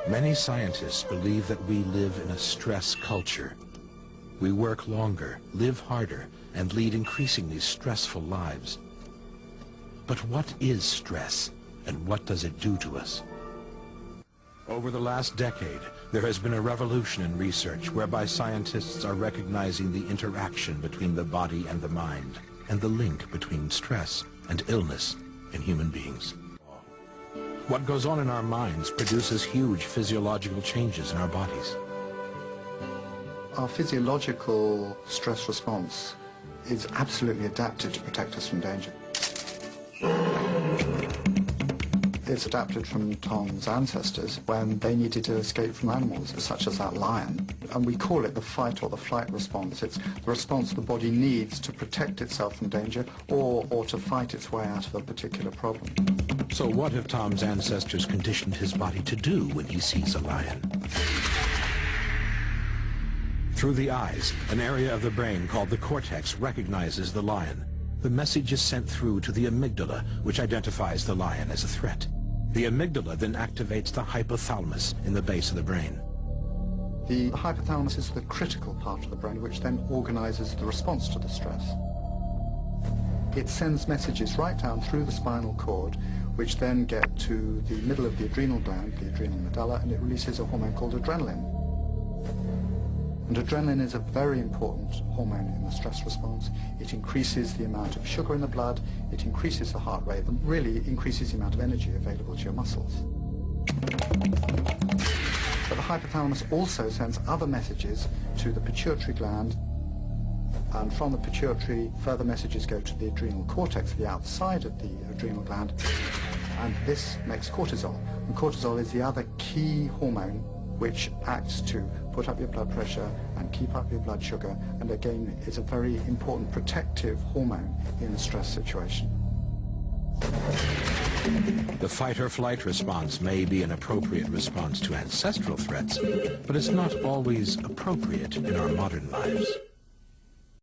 Many scientists believe that we live in a stress culture. We work longer, live harder, and lead increasingly stressful lives. But what is stress, and what does it do to us? Over the last decade, there has been a revolution in research whereby scientists are recognizing the interaction between the body and the mind, and the link between stress and illness in human beings. What goes on in our minds produces huge physiological changes in our bodies. Our physiological stress response is absolutely adapted to protect us from danger. It's adapted from Tom's ancestors when they needed to escape from animals, such as that lion. And we call it the fight or the flight response. It's the response the body needs to protect itself from danger or to fight its way out of a particular problem. So what have Tom's ancestors conditioned his body to do when he sees a lion? Through the eyes, an area of the brain called the cortex recognizes the lion. The message is sent through to the amygdala, which identifies the lion as a threat. The amygdala then activates the hypothalamus in the base of the brain. The hypothalamus is the critical part of the brain, which then organizes the response to the stress. It sends messages right down through the spinal cord, which then get to the middle of the adrenal gland, the adrenal medulla, and it releases a hormone called adrenaline. And adrenaline is a very important hormone in the stress response. It increases the amount of sugar in the blood, it increases the heart rate, and really increases the amount of energy available to your muscles. But the hypothalamus also sends other messages to the pituitary gland, and from the pituitary, further messages go to the adrenal cortex, the outside of the adrenal gland, and this makes cortisol. And cortisol is the other key hormone which acts to put up your blood pressure and keep up your blood sugar, and again is a very important protective hormone in a stress situation. The fight-or-flight response may be an appropriate response to ancestral threats, but it's not always appropriate in our modern lives.